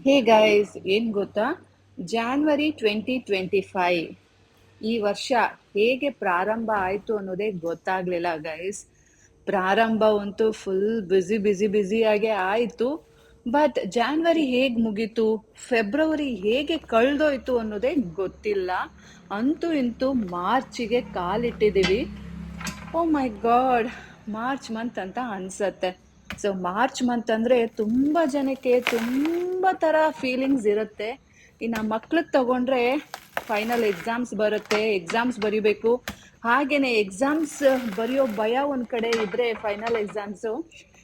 Hey guys, ಏನ್ ಗೊತ್ತಾ? January 2025 ಈ ವರ್ಷ ಹೇಗೆ ಪ್ರಾರಂಭ ಆಯ್ತು ಅನ್ನೋದೇ ಗೊತ್ತಾಗ್ಲಿಲ್ಲ ಗೈಸ್. ಪ್ರಾರಂಭ ಅಂತೂ ಫುಲ್ ಬ್ಯುಸಿ ಆಯ್ತು. ಬಟ್ ಜಾನ್ವರಿ ಹೇಗ್ ಮುಗೀತು, ಫೆಬ್ರವರಿ ಹೇಗೆ ಕಳ್ದೋಯ್ತು ಅನ್ನೋದೇ ಗೊತ್ತಿಲ್ಲ. ಅಂತೂ ಇಂತೂ ಮಾರ್ಚಿಗೆ ಕಾಲಿಟ್ಟಿದೀವಿ. ಓ ಮೈ ಗಾಡ್, ಮಾರ್ಚ್ ಮಂತ್ ಅಂತ ಅನ್ಸತ್ತೆ. ಸೊ ಮಾರ್ಚ್ ಮಂತ್ ಅಂದ್ರೆ ತುಂಬಾ ಜನಕ್ಕೆ ತುಂಬಾ ತರ ಫೀಲಿಂಗ್ಸ್ ಇರುತ್ತೆ. ಇನ್ನು ಮಕ್ಳಿಗೆ ತಗೊಂಡ್ರೆ ಫೈನಲ್ ಎಕ್ಸಾಮ್ಸ್ ಬರುತ್ತೆ, ಎಕ್ಸಾಮ್ಸ್ ಬರಿಬೇಕು. ಹಾಗೇನೆ ಎಕ್ಸಾಮ್ಸ್ ಬರೆಯೋ ಭಯ ಒಂದ್ ಕಡೆ ಇದ್ರೆ, ಫೈನಲ್ ಎಕ್ಸಾಮ್ಸು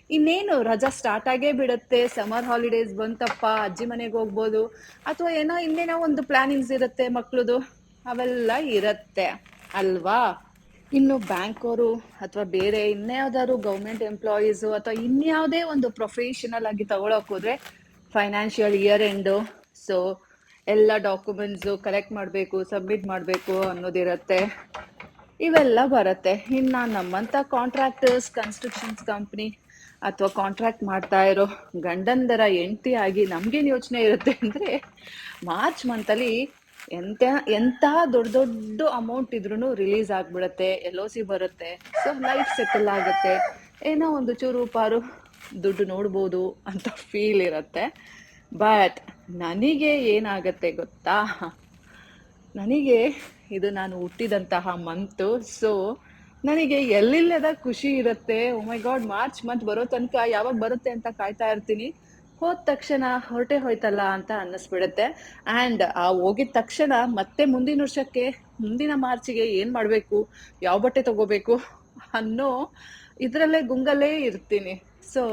ಇನ್ನೇನು ರಜಾ ಸ್ಟಾರ್ಟ್ ಆಗೇ ಬಿಡುತ್ತೆ. ಸಮ್ಮರ್ ಹಾಲಿಡೇಸ್ ಬಂತಪ್ಪ, ಅಜ್ಜಿ ಮನೆಗೆ ಹೋಗ್ಬೋದು, ಅಥವಾ ಏನೋ ಇನ್ನೇನೋ ಒಂದು ಪ್ಲಾನಿಂಗ್ಸ್ ಇರುತ್ತೆ ಮಕ್ಳದು, ಅವೆಲ್ಲ ಇರತ್ತೆ ಅಲ್ವಾ. ಇನ್ನು ಬ್ಯಾಂಕ್ ಅವರು ಅಥವಾ ಬೇರೆ ಇನ್ಯಾವ್ದಾದ್ರು ಗೌರ್ಮೆಂಟ್ ಎಂಪ್ಲಾಯೀಸು ಅಥವಾ ಇನ್ಯಾವುದೇ ಒಂದು ಪ್ರೊಫೆಷನಲ್ ಆಗಿ ತಗೊಳಕ್ ಹೋದ್ರೆ ಫೈನಾನ್ಷಿಯಲ್ ಇಯರ್ ಎಂಡು. ಸೊ ಎಲ್ಲ ಡಾಕ್ಯುಮೆಂಟ್ಸು ಕಲೆಕ್ಟ್ ಮಾಡಬೇಕು, ಸಬ್ಮಿಟ್ ಮಾಡಬೇಕು ಅನ್ನೋದಿರತ್ತೆ. ಇವೆಲ್ಲ ಬರುತ್ತೆ. ಇನ್ನು ನಮ್ಮಂಥ ಕಾಂಟ್ರಾಕ್ಟರ್ಸ್, ಕನ್ಸ್ಟ್ರಕ್ಷನ್ಸ್ ಕಂಪ್ನಿ ಅಥವಾ ಕಾಂಟ್ರಾಕ್ಟ್ ಮಾಡ್ತಾ ಇರೋ ಗಂಡಂದರ ಹೆಂಡತಿ ಆಗಿ ನಮ್ಗೇನು ಯೋಚನೆ ಇರುತ್ತೆ ಅಂದರೆ, ಮಾರ್ಚ್ ಮಂತಲ್ಲಿ ಎಂತ ಎಂಥ ದೊಡ್ಡ ದೊಡ್ಡ ಅಮೌಂಟ್ ಇದ್ರೂ ರಿಲೀಸ್ ಆಗ್ಬಿಡುತ್ತೆ, ಎಲ್ ಒ ಸಿ ಬರುತ್ತೆ. ಸೊ ಲೈಫ್ ಸೆಟಲ್ ಆಗುತ್ತೆ, ಏನೋ ಒಂದು ಚೂರು ಪಾರು ದುಡ್ಡು ನೋಡ್ಬೋದು ಅಂತ ಫೀಲ್ ಇರುತ್ತೆ. ಬಟ್ ನನಗೆ ಏನಾಗತ್ತೆ ಗೊತ್ತಾ, ನನಗೆ ಇದು ನಾನು ಹುಟ್ಟಿದಂತಹ ಮಂತು. ಸೊ ನನಗೆ ಎಲ್ಲಿಲ್ಲದ ಖುಷಿ ಇರುತ್ತೆ. ಓ ಮೈ ಗಾಡ್, ಮಾರ್ಚ್ ಮಂತ್ ಬರೋ ತನಕ ಯಾವಾಗ ಬರುತ್ತೆ ಅಂತ ಕಾಯ್ತಾ ಇರ್ತೀನಿ. ಹೋದ ತಕ್ಷಣ ಹೊರಟೆ ಹೋಯ್ತಲ್ಲ ಅಂತ ಅನ್ನಿಸ್ಬಿಡುತ್ತೆ. ಆ್ಯಂಡ್ ಆ ಹೋಗಿದ ತಕ್ಷಣ ಮತ್ತೆ ಮುಂದಿನ ವರ್ಷಕ್ಕೆ, ಮುಂದಿನ ಮಾರ್ಚಿಗೆ ಏನು ಮಾಡಬೇಕು, ಯಾವ ಬಟ್ಟೆ ತಗೋಬೇಕು ಅನ್ನೋ ಇದರಲ್ಲೇ ಗುಂಗಲ್ಲೇ ಇರ್ತೀನಿ. ಸೊ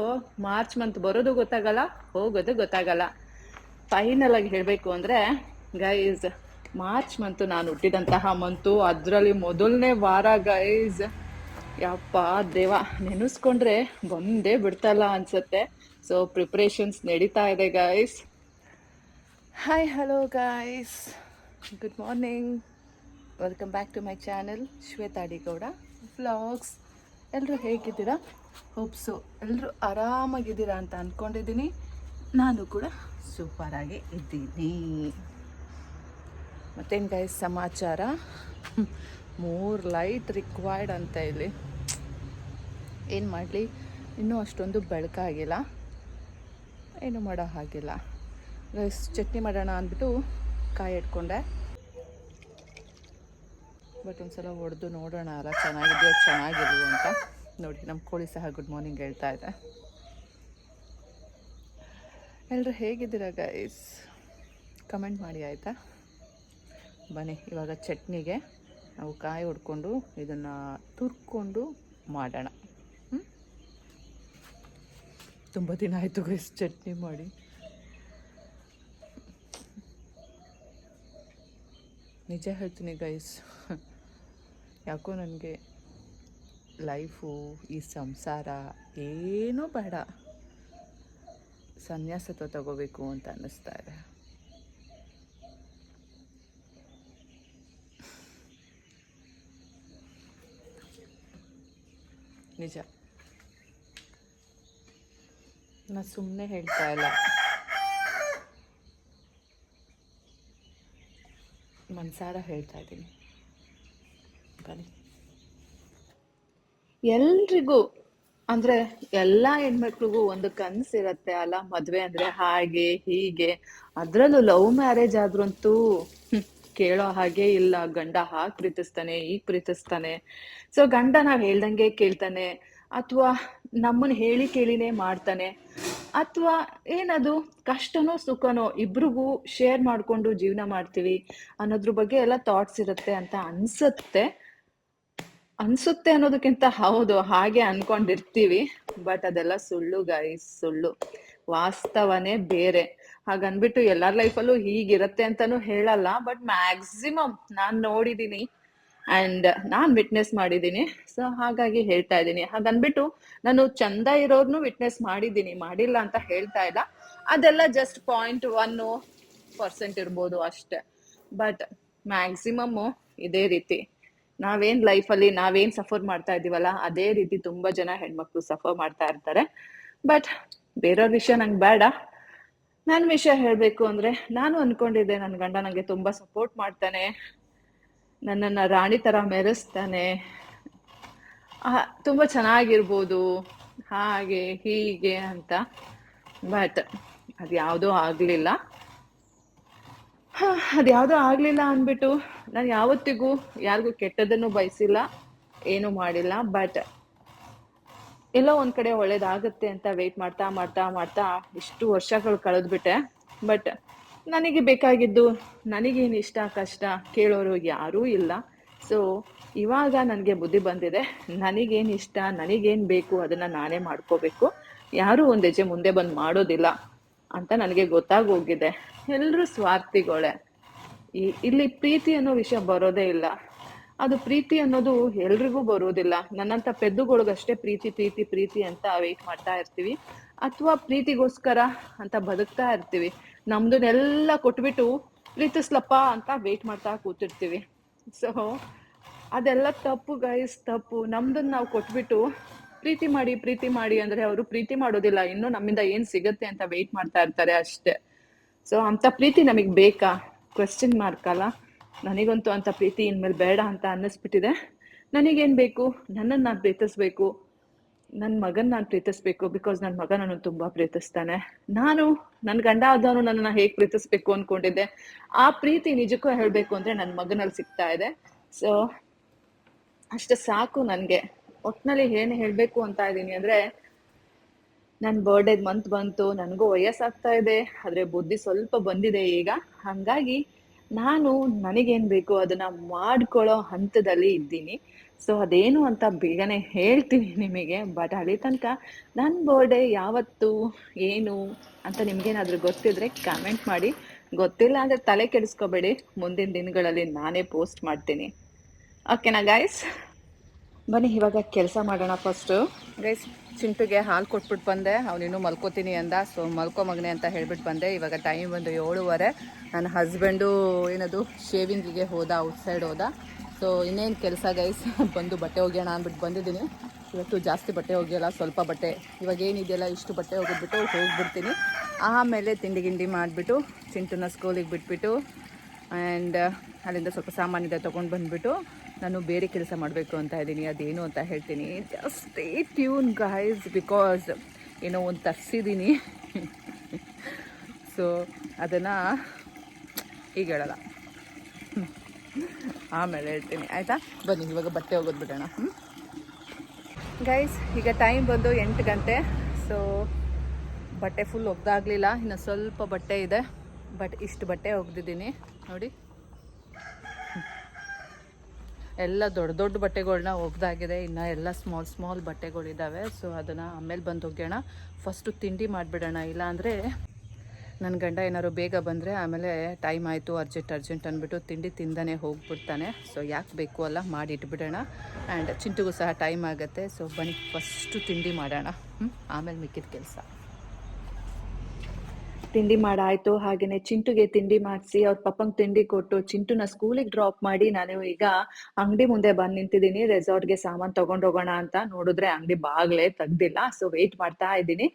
ಮಾರ್ಚ್ ಮಂತ್ ಬರೋದು ಗೊತ್ತಾಗಲ್ಲ, ಹೋಗೋದು ಗೊತ್ತಾಗಲ್ಲ. ಫೈನಲ್ ಆಗಿ ಹೇಳಬೇಕು ಅಂದರೆ ಗೈಸ್, ಮಾರ್ಚ್ ಮಂತು ನಾನು ಹುಟ್ಟಿದಂತಹ ಮಂತು. ಅದರಲ್ಲಿ ಮೊದಲನೇ ವಾರ ಗೈಸ್, ಯಪ್ಪ ದೇವ, ನೆನೆಸ್ಕೊಂಡ್ರೆ ಬಂದೇ ಬಿಡ್ತಲ್ಲ ಅನ್ಸುತ್ತೆ. ಸೊ ಪ್ರಿಪ್ರೇಷನ್ಸ್ ನಡೀತಾ ಇದೆ guys. Hi, hello guys, good morning, welcome back to my channel Shwetha D Gowda vlogs. ಎಲ್ಲರೂ ಹೇಗಿದ್ದೀರಾ? ಹೋಪ್ಸು ಎಲ್ಲರೂ ಆರಾಮಾಗಿದ್ದೀರಾ ಅಂತ ಅಂದ್ಕೊಂಡಿದ್ದೀನಿ. ನಾನು ಕೂಡ ಸೂಪರಾಗಿ ಇದ್ದೀನಿ. ಮತ್ತೇನು ಗೈಸ್ ಸಮಾಚಾರ? 3 ಲೈಟ್ ರಿಕ್ವೈರ್ಡ್ ಅಂತ ಇಲ್ಲಿ. ಏನು ಮಾಡಲಿ, ಇನ್ನೂ ಅಷ್ಟೊಂದು ಬೆಳಕಾಗಿಲ್ಲ, ಏನು ಮಾಡೋ ಹಾಗಿಲ್ಲ ಗೈಸ್. ಚಟ್ನಿ ಮಾಡೋಣ ಅಂದ್ಬಿಟ್ಟು ಕಾಯಿ ಇಟ್ಕೊಂಡೆ. ಬಟ್ ಒಂದ್ಸಲ ಹೊಡೆದು ನೋಡೋಣ ಅಲ್ಲ, ಚೆನ್ನಾಗಿದೆಯೋ ಚೆನ್ನಾಗಿಲ್ವೋ ಅಂತ. ನೋಡಿ, ನಮ್ಮ ಕೋಳಿ ಸಹ ಗುಡ್ ಮಾರ್ನಿಂಗ್ ಹೇಳ್ತಾ ಇದೆ. ಎಲ್ಲರೂ ಹೇಗಿದ್ದೀರಾ ಗೈಸ್? ಕಮೆಂಟ್ ಮಾಡಿ ಆಯಿತಾ? ಬನ್ನಿ, ಇವಾಗ ಚಟ್ನಿಗೆ ನಾವು ಕಾಯಿ ಹೊಡ್ಕೊಂಡು ಇದನ್ನು ತುರ್ಕೊಂಡು ಮಾಡೋಣ. ತುಂಬ ದಿನ ಆಯಿತು ಗೈಸ್ ಚಟ್ನಿ ಮಾಡಿ. ನಿಜ ಹೇಳ್ತೀನಿ ಗೈಸ್, ಯಾಕೋ ನನಗೆ ಲೈಫು, ಈ ಸಂಸಾರ ಏನೂ ಬೇಡ, ಸನ್ಯಾಸತ್ವ ತಗೋಬೇಕು ಅಂತ ಅನ್ನಿಸ್ತಾ ಇದೆ. ನಿಜ, ನಾನು ಸುಮ್ಮನೆ ಹೇಳ್ತಾ ಇಲ್ಲ, ಮನಸಾರ ಹೇಳ್ತಾ ಇದ್ದೀನಿ. ಬನ್ನಿ. ಎಲ್ರಿಗೂ ಅಂದ್ರೆ ಎಲ್ಲ ಹೆಣ್ಮಕ್ಳಿಗೂ ಒಂದು ಕನಸಿರತ್ತೆ ಅಲ್ಲ, ಮದ್ವೆ ಅಂದ್ರೆ ಹಾಗೆ ಹೀಗೆ. ಅದ್ರಲ್ಲೂ ಲವ್ ಮ್ಯಾರೇಜ್ ಆದ್ರಂತೂ ಕೇಳೋ ಹಾಗೆ ಇಲ್ಲ. ಗಂಡ ಹಾಗೆ ಪ್ರೀತಿಸ್ತಾನೆ, ಈಗ ಪ್ರೀತಿಸ್ತಾನೆ. ಸೊ ಗಂಡ ನಾವ್ ಹೇಳ್ದಂಗೆ ಕೇಳ್ತಾನೆ, ಅಥವಾ ನಮ್ಮನ್ ಹೇಳಿ ಕೇಳಿನೇ ಮಾಡ್ತಾನೆ, ಅಥವಾ ಏನದು ಕಷ್ಟನೋ ಸುಖನೋ ಇಬ್ರಿಗೂ ಶೇರ್ ಮಾಡ್ಕೊಂಡು ಜೀವನ ಮಾಡ್ತೀವಿ ಅನ್ನೋದ್ರ ಬಗ್ಗೆ ಎಲ್ಲ ಥಾಟ್ಸ್ ಇರುತ್ತೆ ಅಂತ ಅನ್ಸುತ್ತೆ ಅನ್ನೋದಕ್ಕಿಂತ ಹೌದು, ಹಾಗೆ ಅನ್ಕೊಂಡಿರ್ತೀವಿ. ಬಟ್ ಅದೆಲ್ಲ ಸುಳ್ಳು ಗೈಸ್, ಸುಳ್ಳು. ವಾಸ್ತವನೇ ಬೇರೆ. ಹಾಗನ್ಬಿಟ್ಟು ಎಲ್ಲಾರ ಲೈಫಲ್ಲೂ ಹೀಗಿರತ್ತೆ ಅಂತಾನು ಹೇಳಲ್ಲ. ಬಟ್ ಮ್ಯಾಕ್ಸಿಮಮ್ ನಾನ್ ನೋಡಿದೀನಿ ಅಂಡ್ ನಾನ್ ವಿಟ್ನೆಸ್ ಮಾಡಿದ್ದೀನಿ. ಸೊ ಹಾಗಾಗಿ ಹೇಳ್ತಾ ಇದ್ದೀನಿ. ಹಾಗನ್ಬಿಟ್ಟು ನಾನು ಚಂದ ಇರೋರ್ನು ವಿಟ್ನೆಸ್ ಮಾಡಿದ್ದೀನಿ, ಮಾಡಿಲ್ಲ ಅಂತ ಹೇಳ್ತಾ ಇಲ್ಲ. ಅದೆಲ್ಲ ಜಸ್ಟ್ 0.1% ಇರ್ಬೋದು ಅಷ್ಟೆ. ಬಟ್ ಮ್ಯಾಕ್ಸಿಮಮ್ ಇದೇ ರೀತಿ ನಾವೇನ್ ಲೈಫಲ್ಲಿ ನಾವೇನ್ ಸಫರ್ ಮಾಡ್ತಾ ಇದೀವಲ್ಲ, ಅದೇ ರೀತಿ ತುಂಬಾ ಜನ ಹೆಣ್ಮಕ್ಳು ಸಫರ್ ಮಾಡ್ತಾ ಇರ್ತಾರೆ. ಬಟ್ ಬೇರೆಯವ್ರ ವಿಷಯ ನಂಗೆ ಬೇಡ. ನನ್ನ ವಿಷಯ ಹೇಳಬೇಕು ಅಂದರೆ, ನಾನು ಅಂದ್ಕೊಂಡಿದ್ದೆ ನನ್ನ ಗಂಡ ನನಗೆ ತುಂಬ ಸಪೋರ್ಟ್ ಮಾಡ್ತಾನೆ, ನನ್ನನ್ನು ರಾಣಿ ಥರ ಮೆರೆಸ್ತಾನೆ, ತುಂಬ ಚೆನ್ನಾಗಿರ್ಬೋದು, ಹಾಗೆ ಹೀಗೆ ಅಂತ. ಬಟ್ ಅದು ಯಾವುದೂ ಆಗಲಿಲ್ಲ. ಅದ್ಯಾವುದೋ ಆಗಲಿಲ್ಲ ಅಂದ್ಬಿಟ್ಟು ನಾನು ಯಾವತ್ತಿಗೂ ಯಾರಿಗೂ ಕೆಟ್ಟದನ್ನು ಬಯಸಿಲ್ಲ, ಏನೂ ಮಾಡಿಲ್ಲ. ಬಟ್ ಎಲ್ಲೋ ಒಂದು ಕಡೆ ಒಳ್ಳೇದಾಗುತ್ತೆ ಅಂತ ವೆಯ್ಟ್ ಮಾಡ್ತಾ ಮಾಡ್ತಾ ಮಾಡ್ತಾ ಇಷ್ಟು ವರ್ಷಗಳು ಕಳೆದ್ಬಿಟ್ಟೆ. ಬಟ್ ನನಗೆ ಬೇಕಾಗಿದ್ದು, ನನಗೇನು ಇಷ್ಟ ಕಷ್ಟ ಕೇಳೋರು ಯಾರೂ ಇಲ್ಲ. ಸೊ ಇವಾಗ ನನಗೆ ಬುದ್ಧಿ ಬಂದಿದೆ, ನನಗೇನು ಇಷ್ಟ, ನನಗೇನು ಬೇಕು ಅದನ್ನು ನಾನೇ ಮಾಡ್ಕೋಬೇಕು, ಯಾರೂ ಒಂದು ಹೆಜ್ಜೆ ಮುಂದೆ ಬಂದು ಮಾಡೋದಿಲ್ಲ ಅಂತ ನನಗೆ ಗೊತ್ತಾಗೋಗಿದೆ. ಎಲ್ಲರೂ ಸ್ವಾರ್ಥಿಗಳೇ. ಇಲ್ಲಿ ಪ್ರೀತಿ ಅನ್ನೋ ವಿಷಯ ಬರೋದೇ ಇಲ್ಲ. ಅದು ಪ್ರೀತಿ ಅನ್ನೋದು ಎಲ್ರಿಗೂ ಬರೋದಿಲ್ಲ. ನನ್ನಂಥ ಪೆದ್ದುಗಳಿಗಷ್ಟೇ ಪ್ರೀತಿ ಪ್ರೀತಿ ಪ್ರೀತಿ ಅಂತ ವೆಯ್ಟ್ ಮಾಡ್ತಾ ಇರ್ತೀವಿ, ಅಥವಾ ಪ್ರೀತಿಗೋಸ್ಕರ ಅಂತ ಬದುಕ್ತಾ ಇರ್ತೀವಿ. ನಮ್ದನ್ನೆಲ್ಲ ಕೊಟ್ಬಿಟ್ಟು ಪ್ರೀತಿಸ್ಲಪ್ಪ ಅಂತ ವೆಯ್ಟ್ ಮಾಡ್ತಾ ಕೂತಿರ್ತೀವಿ. ಸೊ ಅದೆಲ್ಲ ತಪ್ಪು ಗೈಸ್, ತಪ್ಪು. ನಮ್ದನ್ನ ನಾವು ಕೊಟ್ಬಿಟ್ಟು ಪ್ರೀತಿ ಮಾಡಿ ಪ್ರೀತಿ ಮಾಡಿ ಅಂದರೆ ಅವರು ಪ್ರೀತಿ ಮಾಡೋದಿಲ್ಲ, ಇನ್ನೂ ನಮ್ಮಿಂದ ಏನು ಸಿಗುತ್ತೆ ಅಂತ ವೆಯ್ಟ್ ಮಾಡ್ತಾ ಇರ್ತಾರೆ ಅಷ್ಟೇ. ಸೊ ಅಂಥ ಪ್ರೀತಿ ನಮಗೆ ಬೇಕಾ? ಕ್ವೆಶ್ಚನ್ ಮಾರ್ಕ್ ಅಲ್ಲ. ನನಗಂತೂ ಅಂಥ ಪ್ರೀತಿ ಇನ್ಮೇಲೆ ಬೇಡ ಅಂತ ಅನ್ನಿಸ್ಬಿಟ್ಟಿದೆ. ನನಗೇನು ಬೇಕು, ನನ್ನನ್ನು ನಾನು ಪ್ರೀತಿಸ್ಬೇಕು, ನನ್ನ ಮಗನ ನಾನು ಪ್ರೀತಿಸ್ಬೇಕು. ಬಿಕಾಸ್ ನನ್ನ ಮಗ ನನ್ನನ್ನು ತುಂಬ ಪ್ರೀತಿಸ್ತಾನೆ. ನಾನು ನನ್ನ ಗಂಡ ಆದವನು ನನ್ನನ್ನು ಹೇಗೆ ಪ್ರೀತಿಸ್ಬೇಕು ಅಂದ್ಕೊಂಡಿದ್ದೆ, ಆ ಪ್ರೀತಿ ನಿಜಕ್ಕೂ ಹೇಳಬೇಕು ಅಂದರೆ ನನ್ನ ಮಗನಲ್ಲಿ ಸಿಗ್ತಾ ಇದೆ. ಸೊ ಅಷ್ಟೇ ಸಾಕು ನನಗೆ. ಒಟ್ಟಿನಲ್ಲಿ ಏನು ಹೇಳಬೇಕು ಅಂತ ಇದ್ದೀನಿ ಅಂದರೆ, ನನ್ನ ಬರ್ಡೇದ ಮಂತ್ ಬಂತು, ನನಗೂ ವಯಸ್ಸಾಗ್ತಾ ಇದೆ, ಆದರೆ ಬುದ್ಧಿ ಸ್ವಲ್ಪ ಬಂದಿದೆ ಈಗ. ಹಾಗಾಗಿ ನಾನು ನನಗೇನು ಬೇಕು ಅದನ್ನು ಮಾಡ್ಕೊಳ್ಳೋ ಹಂತದಲ್ಲಿ ಇದ್ದೀನಿ. ಸೊ ಅದೇನು ಅಂತ ಬೇಗನೆ ಹೇಳ್ತೀನಿ ನಿಮಗೆ. ಬಟ್ ಅಲ್ಲಿ ತನಕ ನನ್ನ ಬರ್ಡೇ ಯಾವತ್ತು ಏನು ಅಂತ ನಿಮಗೇನಾದರೂ ಗೊತ್ತಿದ್ರೆ ಕಮೆಂಟ್ ಮಾಡಿ. ಗೊತ್ತಿಲ್ಲ ಅಂದರೆ ತಲೆ ಕೆಡಿಸ್ಕೋಬೇಡಿ, ಮುಂದಿನ ದಿನಗಳಲ್ಲಿ ನಾನೇ ಪೋಸ್ಟ್ ಮಾಡ್ತೀನಿ. ಓಕೆನಾ ಗೈಸ್? ಬನ್ನಿ ಇವಾಗ ಕೆಲಸ ಮಾಡೋಣ. ಫಸ್ಟು ಗೈಸ್, ಚಿಂಟುಗೆ ಹಾಲು ಕೊಟ್ಬಿಟ್ಟು ಬಂದೆ. ಅವನಿನ್ನೂ ಮಲ್ಕೋತೀನಿ ಅಂದ. ಸೊ ಮಲ್ಕೋ ಮಗನೆ ಅಂತ ಹೇಳ್ಬಿಟ್ಟು ಬಂದೆ. ಇವಾಗ ಟೈಮ್ ಬಂದು 7:30. ನನ್ನ ಹಸ್ಬೆಂಡು ಏನದು ಶೇವಿಂಗಿಗೆ ಹೋದ, ಔಟ್ಸೈಡ್ ಹೋದ. ಸೊ ಇನ್ನೇನು ಕೆಲಸ ಗೈಸ್, ಬಂದು ಬಟ್ಟೆ ಒಗೆಯೋಣ ಅಂದ್ಬಿಟ್ಟು ಬಂದಿದ್ದೀನಿ. ಇವತ್ತು ಜಾಸ್ತಿ ಬಟ್ಟೆ ಒಗೆಯಲ್ಲ, ಸ್ವಲ್ಪ ಬಟ್ಟೆ. ಇವಾಗ ಏನಿದೆಯಲ್ಲ ಇಷ್ಟು ಬಟ್ಟೆ ಒಗೆದ್ಬಿಟ್ಟು ಹೋಗ್ಬಿಡ್ತೀನಿ. ಆಮೇಲೆ ತಿಂಡಿ ಗಿಂಡಿ ಮಾಡಿಬಿಟ್ಟು ಚಿಂಟುನ ಸ್ಕೂಲಿಗೆ ಬಿಟ್ಬಿಟ್ಟು ಆ್ಯಂಡ್ ಅಲ್ಲಿಂದ ಸ್ವಲ್ಪ ಸಾಮಾನಿದೆ ತೊಗೊಂಡು ಬಂದುಬಿಟ್ಟು ನಾನು ಬೇರೆ ಕೆಲಸ ಮಾಡಬೇಕು ಅಂತ ಇದ್ದೀನಿ. ಅದೇನು ಅಂತ ಹೇಳ್ತೀನಿ. Just stay tune guys, because ಏನೋ ಒಂದು ತರಿಸಿದ್ದೀನಿ. ಸೊ ಅದನ್ನು ಈಗ ಹೇಳಲ್ಲ, ಆಮೇಲೆ ಹೇಳ್ತೀನಿ ಆಯಿತಾ? ಬನ್ನಿ ಇವಾಗ ಬಟ್ಟೆ ಒಗೆದು ಬಿಡೋಣ. ಗೈಸ್ ಈಗ ಟೈಮ್ ಬಂದು 8 ಗಂಟೆ. ಸೊ ಬಟ್ಟೆ ಫುಲ್ ಒಗ್ದಾಗಲಿಲ್ಲ, ಇನ್ನು ಸ್ವಲ್ಪ ಬಟ್ಟೆ ಇದೆ. ಬಟ್ ಇಷ್ಟು ಬಟ್ಟೆ ಒಗ್ದಿದ್ದೀನಿ ನೋಡಿ. ಎಲ್ಲ ದೊಡ್ಡ ದೊಡ್ಡ ಬಟ್ಟೆಗಳ್ನ ಒಗ್ದಾಗಿದೆ, ಇನ್ನು ಎಲ್ಲ ಸ್ಮಾಲ್ ಸ್ಮಾಲ್ ಬಟ್ಟೆಗಳಿದ್ದಾವೆ. ಸೊ ಅದನ್ನು ಆಮೇಲೆ ಬಂದು ಒಗ್ಯೋಣ. ಫಸ್ಟು ತಿಂಡಿ ಮಾಡಿಬಿಡೋಣ, ಇಲ್ಲಾಂದರೆ ನನ್ನ ಗಂಡ ಏನಾದ್ರು ಬೇಗ ಬಂದರೆ ಆಮೇಲೆ ಟೈಮ್ ಆಯಿತು ಅರ್ಜೆಂಟ್ ಅಂದ್ಬಿಟ್ಟು ತಿಂಡಿ ತಿಂದನೇ ಹೋಗ್ಬಿಡ್ತಾನೆ. ಸೊ ಯಾಕೆ ಬೇಕು ಅಲ್ಲ, ಮಾಡಿ ಇಟ್ಬಿಡೋಣ. ಆ್ಯಂಡ್ ಚಿಂಟುಗೂ ಸಹ ಟೈಮ್ ಆಗುತ್ತೆ. ಸೊ ಬನ್ನಿ ಫಸ್ಟು ತಿಂಡಿ ಮಾಡೋಣ, ಆಮೇಲೆ ಮಿಕ್ಕಿದ ಕೆಲಸ. ತಿಂಡಿ ಮಾಡಾಯಿತು. ಹಾಗೆಯೇ ಚಿಂಟುಗೆ ತಿಂಡಿ ಮಾಡಿಸಿ ಅವ್ರ ಪಪ್ಪಂಗೆ ತಿಂಡಿ ಕೊಟ್ಟು ಚಿಂಟುನ ಸ್ಕೂಲಿಗೆ ಡ್ರಾಪ್ ಮಾಡಿ ನಾನು ಈಗ ಅಂಗಡಿ ಮುಂದೆ ಬಂದು ನಿಂತಿದ್ದೀನಿ. ರೆಸಾರ್ಟ್ಗೆ ಸಾಮಾನು ತೊಗೊಂಡೋಗೋಣ ಅಂತ ನೋಡಿದ್ರೆ ಅಂಗಡಿ ಬಾಗಿಲೇ ತೆಗ್ದಿಲ್ಲ. ಸೊ ವೆಯ್ಟ್ ಮಾಡ್ತಾ ಇದ್ದೀನಿ.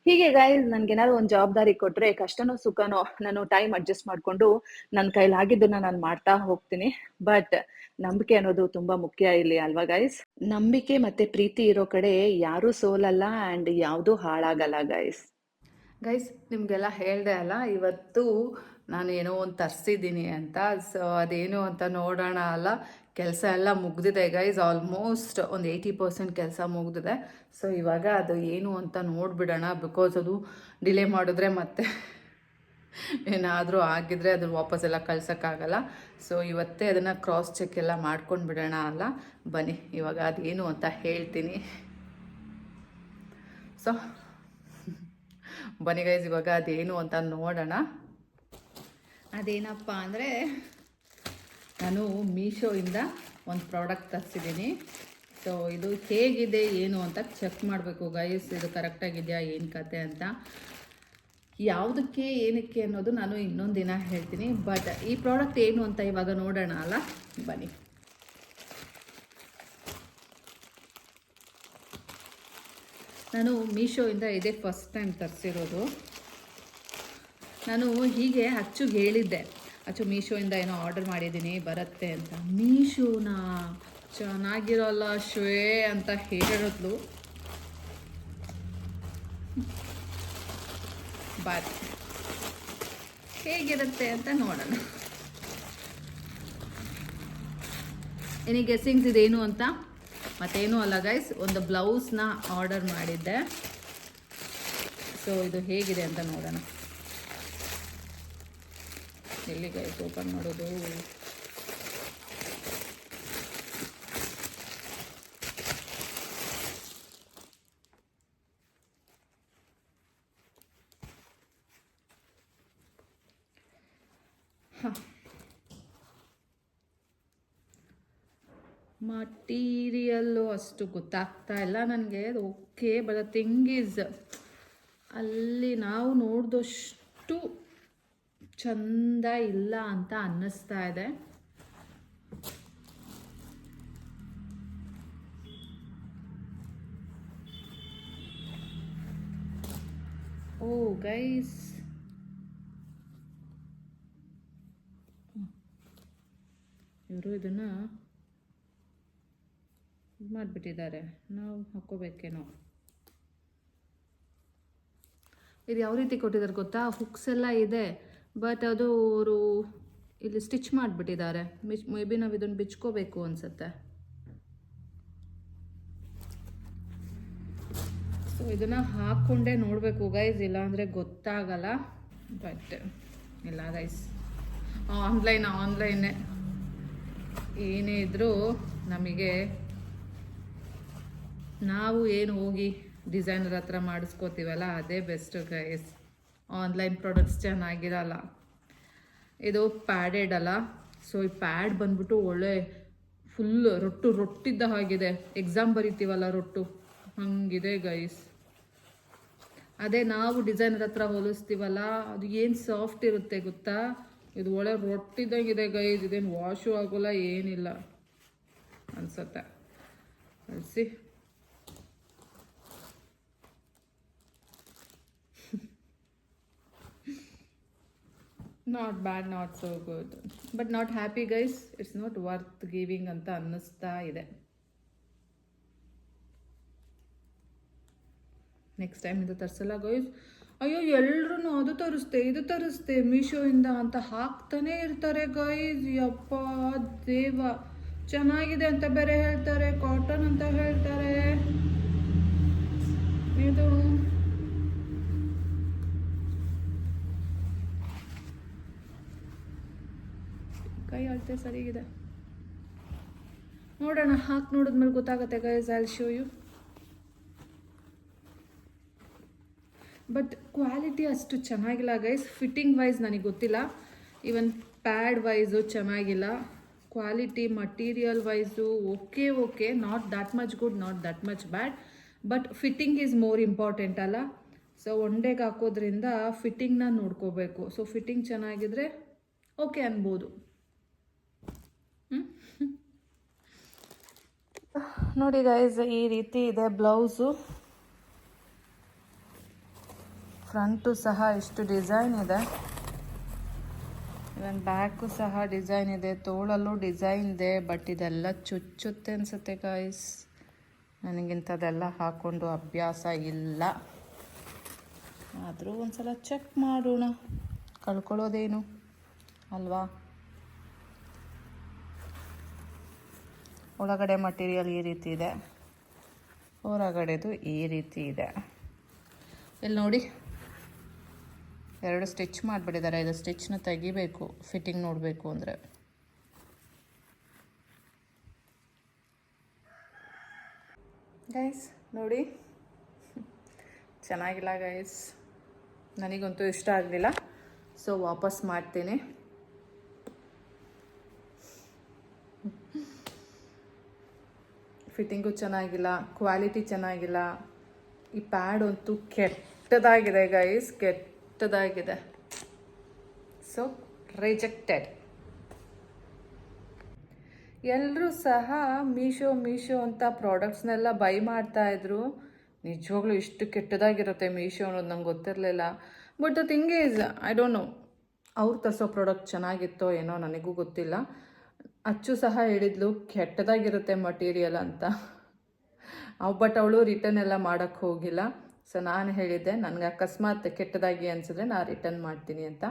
ಹೀಗೆ ಗೈಸ್, ನನಗೇನಾದ್ರು ಒಂದು ಜವಾಬ್ದಾರಿ ಕೊಟ್ಟರೆ ಕಷ್ಟನೋ ಸುಖನೋ ನಾನು ಟೈಮ್ ಅಡ್ಜಸ್ಟ್ ಮಾಡಿಕೊಂಡು ನನ್ನ ಕೈಲಾಗಿದ್ದನ್ನು ನಾನು ಮಾಡ್ತಾ ಹೋಗ್ತೀನಿ. ಬಟ್ ನಂಬಿಕೆ ಅನ್ನೋದು ತುಂಬ ಮುಖ್ಯ ಇಲ್ಲಿ ಅಲ್ವಾ ಗೈಸ್? ನಂಬಿಕೆ ಮತ್ತು ಪ್ರೀತಿ ಇರೋ ಕಡೆ ಯಾರೂ ಸೋಲಲ್ಲ ಆ್ಯಂಡ್ ಯಾವುದೂ ಹಾಳಾಗಲ್ಲ ಗೈಸ್. ನಿಮಗೆಲ್ಲ ಹೇಳಿದೆ ಅಲ್ಲ, ಇವತ್ತು ನಾನು ಏನೋ ಒಂದು ತರಿಸಿದ್ದೀನಿ ಅಂತ. ಸೊ ಅದೇನು ಅಂತ ನೋಡೋಣ ಅಲ್ಲ. ಕೆಲಸ ಎಲ್ಲ ಮುಗ್ದಿದೆ ಗೈಸ್, ಆಲ್ಮೋಸ್ಟ್ ಒಂದು 80% ಕೆಲಸ ಮುಗ್ದಿದೆ. ಸೊ ಇವಾಗ ಅದು ಏನು ಅಂತ ನೋಡಿಬಿಡೋಣ. ಬಿಕಾಸ್ ಅದು ಡಿಲೇ ಮಾಡಿದ್ರೆ ಮತ್ತೆ ಏನಾದರೂ ಆಗಿದ್ರೆ ಅದು ವಾಪಸ್ಸೆಲ್ಲ ಕಳ್ಸೋಕ್ಕಾಗಲ್ಲ. ಸೊ ಇವತ್ತೇ ಅದನ್ನು ಕ್ರಾಸ್ ಚೆಕ್ ಎಲ್ಲ ಮಾಡ್ಕೊಂಡು ಬಿಡೋಣ ಅಲ್ಲ. ಬನ್ನಿ ಇವಾಗ ಅದೇನು ಅಂತ ಹೇಳ್ತೀನಿ. ಸೊ ಬನ್ನಿ ಗೈಸ್, ಇವಾಗ ಅದೇನು ಅಂತ ನೋಡೋಣ. ಅದೇನಪ್ಪ ಅಂದರೆ, ನಾನು ಮೀಶೋಯಿಂದ ಒಂದು ಪ್ರಾಡಕ್ಟ್ ತರಿಸಿದ್ದೀನಿ. ಸೊ ಇದು ಹೇಗಿದೆ ಏನು ಅಂತ ಚೆಕ್ ಮಾಡಬೇಕು ಗೈಸ್, ಇದು ಕರೆಕ್ಟಾಗಿದೆಯಾ ಏನು ಕತೆ ಅಂತ. ಯಾವುದಕ್ಕೆ ಏನಕ್ಕೆ ಅನ್ನೋದು ನಾನು ಇನ್ನೊಂದು ದಿನ ಹೇಳ್ತೀನಿ. ಬಟ್ ಈ ಪ್ರಾಡಕ್ಟ್ ಏನು ಅಂತ ಇವಾಗ ನೋಡೋಣ ಅಲ್ಲ, ಬನ್ನಿ. ನಾನು ಮೀಶೋಯಿಂದ ಇದೇ ಫಸ್ಟ್ ಟೈಮ್ ತರಿಸಿರೋದು. ನಾನು ಹೀಗೆ ಅಚ್ಚುಗೆ ಹೇಳಿದ್ದೆ, ಅಚ್ಚು ಮೀಶೋಯಿಂದ ಏನೋ ಆರ್ಡರ್ ಮಾಡಿದ್ದೀನಿ ಬರುತ್ತೆ ಅಂತ. ಮೀಶೋನ ಚೆನ್ನಾಗಿರೋಲ್ಲ ಶ್ವೇ ಅಂತ ಹೇಳಿದ್ಲು. ಬಟ್ ಹೇಗಿರುತ್ತೆ ಅಂತ ನೋಡೋಣ. ಎನಿ ಗೆಸ್ಸಿಂಗ್ಸ್ ಇದೇನು ಅಂತ? ಮತ್ತೇನೂ ಅಲ್ಲ ಗೈಸ್, ಒಂದು ಬ್ಲೌಸ್ನ ಆರ್ಡರ್ ಮಾಡಿದ್ದೆ. ಸೊ ಇದು ಹೇಗಿದೆ ಅಂತ ನೋಡೋಣ. ಎಲ್ಲಿ ಗೈಸ್ ಓಪನ್ ಮಾಡೋದು? ಮಟೀರಿಯಲ್ಲು ಅಷ್ಟು ಗೊತ್ತಾಗ್ತಾ ಇಲ್ಲ ನನಗೆ. Okay, but the thing is, ಅಲ್ಲಿ ನಾವು ನೋಡಿದಷ್ಟು ಚಂದ ಇಲ್ಲ ಅಂತ ಅನ್ನಿಸ್ತಾ ಇದೆ. ಓ ಗೈಸ್, ಇವರು ಇದನ್ನು ಇದು ಮಾಡಿಬಿಟ್ಟಿದ್ದಾರೆ. ನಾವು ಹಾಕ್ಕೋಬೇಕೇನೋ. ಇದು ಯಾವ ರೀತಿ ಕೊಟ್ಟಿದ್ದಾರೆ ಗೊತ್ತಾ? ಹುಕ್ಸ್ ಎಲ್ಲ ಇದೆ, ಬಟ್ ಅದು ಅವರು ಇಲ್ಲಿ ಸ್ಟಿಚ್ ಮಾಡಿಬಿಟ್ಟಿದ್ದಾರೆ. ಮೇ ಬಿ ನಾವು ಇದನ್ನು ಬಿಚ್ಕೋಬೇಕು ಅನಿಸುತ್ತೆ. ಸೊ ಇದನ್ನು ಹಾಕ್ಕೊಂಡೇ ನೋಡಬೇಕು ಗೈಸ್, ಇಲ್ಲಾಂದರೆ ಗೊತ್ತಾಗಲ್ಲ. ಬಟ್ ಇಲ್ಲ ಗೈಸ್, ಆನ್ಲೈನೇ ಏನೇ ಇದ್ದರೂ ನಮಗೆ, ನಾವು ಏನು ಹೋಗಿ ಡಿಸೈನರ್ ಹತ್ರ ಮಾಡಿಸ್ಕೋತೀವಲ್ಲ ಅದೇ ಬೆಸ್ಟ್ ಗೈಸ್. ಆನ್ಲೈನ್ ಪ್ರಾಡಕ್ಟ್ಸ್ ಚೆನ್ನಾಗಿರಲ್ಲ. ಇದು ಪ್ಯಾಡೆಡ್ ಅಲ್ಲ, ಸೊ ಈ ಪ್ಯಾಡ್ ಬಂದ್ಬಿಟ್ಟು ಒಳ್ಳೆ ಫುಲ್ ರೊಟ್ಟಿದ್ದ ಹಾಗಿದೆ. ಎಕ್ಸಾಮ್ ಬರಿತೀವಲ್ಲ ರೊಟ್ಟು, ಹಂಗಿದೆ ಗೈಸ್. ಅದೇ ನಾವು ಡಿಸೈನರ್ ಹತ್ರ ಹೋಲಿಸ್ತೀವಲ್ಲ, ಅದು ಏನು ಸಾಫ್ಟ್ ಇರುತ್ತೆ ಗೊತ್ತಾ? ಇದು ಒಳ್ಳೆ ರೊಟ್ಟಿದ್ದಂಗಿದೆ ಗೈಸ್. ಇದೇನು ವಾಶು ಆಗೋಲ್ಲ, ಏನಿಲ್ಲ ಅನ್ಸುತ್ತೆ. ಅಳಿಸಿ not bad, not so good, but not happy guys. It's not worth giving ಅಂತ ಅನ್ನಿಸ್ತಾ ಇದೆ. ನೆಕ್ಸ್ಟ್ ಟೈಮ್ ಇದು ತರಿಸಲ್ಲ ಗೈಸ್. ಅಯ್ಯೋ, ಎಲ್ಲರೂ ಅದು ತರಿಸ್ತೆ ಇದು ತರಿಸ್ತೆ ಮೀಶೋಯಿಂದ ಅಂತ ಹಾಕ್ತಾನೆ ಇರ್ತಾರೆ ಗೈಸ್. ಯಪ್ಪ ದೇವ, ಚೆನ್ನಾಗಿದೆ ಅಂತ ಬೇರೆ ಹೇಳ್ತಾರೆ, ಕಾಟನ್ ಅಂತ ಹೇಳ್ತಾರೆ. ಇದು ಕೈ ಅಳತೆ ಸರಿಗಿದೆ, ನೋಡೋಣ. ಹಾಕಿ ನೋಡಿದ್ಮೇಲೆ ಗೊತ್ತಾಗುತ್ತೆ guys. I will show you. But quality ಅಷ್ಟು ಚೆನ್ನಾಗಿಲ್ಲ ಗೈಸ್. ಫಿಟ್ಟಿಂಗ್ ವೈಸ್ ನನಗೆ ಗೊತ್ತಿಲ್ಲ, ಈವನ್ ಪ್ಯಾಡ್ ವೈಸು ಚೆನ್ನಾಗಿಲ್ಲ. Quality material wise okay, not that much good, not that much bad, but fitting is more important ಅಲ್ಲ. ಸೊ ಒನ್ ಡೇಗೆ ಹಾಕೋದ್ರಿಂದ ಫಿಟ್ಟಿಂಗ್ನ ನೋಡ್ಕೋಬೇಕು. So fitting ಚೆನ್ನಾಗಿದ್ರೆ ಓಕೆ ಅನ್ಬೋದು. ನೋಡಿ ಗೈಸ್, ಈ ರೀತಿ ಇದೆ ಬ್ಲೌಸು. ಫ್ರಂಟು ಸಹ ಇಷ್ಟು ಡಿಸೈನ್ ಇದೆ, ಇವನ್ ಬ್ಯಾಕು ಸಹ ಡಿಸೈನ್ ಇದೆ, ತೋಳಲ್ಲೂ ಡಿಸೈನ್ ಇದೆ. ಬಟ್ ಇದೆಲ್ಲ ಚುಚ್ಚುತ್ತೆ ಅನಿಸುತ್ತೆ ಗೈಸ್. ನನಗಿಂಥದ್ದೆಲ್ಲ ಹಾಕ್ಕೊಂಡು ಅಭ್ಯಾಸ ಇಲ್ಲ. ಆದರೂ ಒಂದ್ಸಲ ಚೆಕ್ ಮಾಡೋಣ, ಕಳ್ಕೊಳ್ಳೋದೇನು ಅಲ್ವಾ. ಒಳಗಡೆ ಮಟೀರಿಯಲ್ ಈ ರೀತಿ ಇದೆ, ಹೊರಗಡೆದು ಈ ರೀತಿ ಇದೆ. ಇಲ್ಲಿ ನೋಡಿ, ಎರಡು ಸ್ಟಿಚ್ ಮಾಡಿಬಿಟ್ಟಿದ್ದಾರೆ. ಇದು ಸ್ಟಿಚ್ನ ತೆಗಿಬೇಕು ಫಿಟ್ಟಿಂಗ್ ನೋಡಬೇಕು ಅಂದರೆ. ಗೈಸ್ ನೋಡಿ, ಚೆನ್ನಾಗಿಲ್ಲ ಗೈಸ್, ನನಗಂತೂ ಇಷ್ಟ ಆಗಲಿಲ್ಲ. ಸೊ ವಾಪಸ್ ಮಾಡ್ತೀನಿ. ಫಿಟ್ಟಿಂಗು ಚೆನ್ನಾಗಿಲ್ಲ, ಕ್ವಾಲಿಟಿ ಚೆನ್ನಾಗಿಲ್ಲ. ಈ ಪ್ಯಾಡ್ ಅಂತೂ ಕೆಟ್ಟದಾಗಿದೆ ಗೈಸ್, ಕೆಟ್ಟದಾಗಿದೆ. So rejected. ಎಲ್ಲರೂ ಸಹ ಮೀಶೋ ಅಂತ ಪ್ರಾಡಕ್ಟ್ಸ್ನೆಲ್ಲ ಬೈ ಮಾಡ್ತಾಯಿದ್ರು. ನಿಜವಾಗ್ಲೂ ಇಷ್ಟು ಕೆಟ್ಟದಾಗಿರುತ್ತೆ ಮೀಶೋ ಅನ್ನೋದು ನಂಗೆ ಗೊತ್ತಿರಲಿಲ್ಲ. But the thing is I don't know, ಅವ್ರು ತರಿಸೋ ಪ್ರಾಡಕ್ಟ್ ಚೆನ್ನಾಗಿತ್ತೋ ಏನೋ ನನಗೂ ಗೊತ್ತಿಲ್ಲ. ಅಚ್ಚು ಸಹ ಹೇಳಿದ್ಲು ಕೆಟ್ಟದಾಗಿರುತ್ತೆ ಮಟೀರಿಯಲ್ ಅಂತ. ಬಟ್ ಅವಳು ರಿಟರ್ನ್ ಎಲ್ಲ ಮಾಡೋಕ್ಕೆ ಹೋಗಿಲ್ಲ. ಸೊ ನಾನು ಹೇಳಿದ್ದೆ ನನಗೆ ಅಕಸ್ಮಾತ್ ಕೆಟ್ಟದಾಗಿ ಅನಿಸಿದ್ರೆ ನಾನು ರಿಟರ್ನ್ ಮಾಡ್ತೀನಿ ಅಂತ.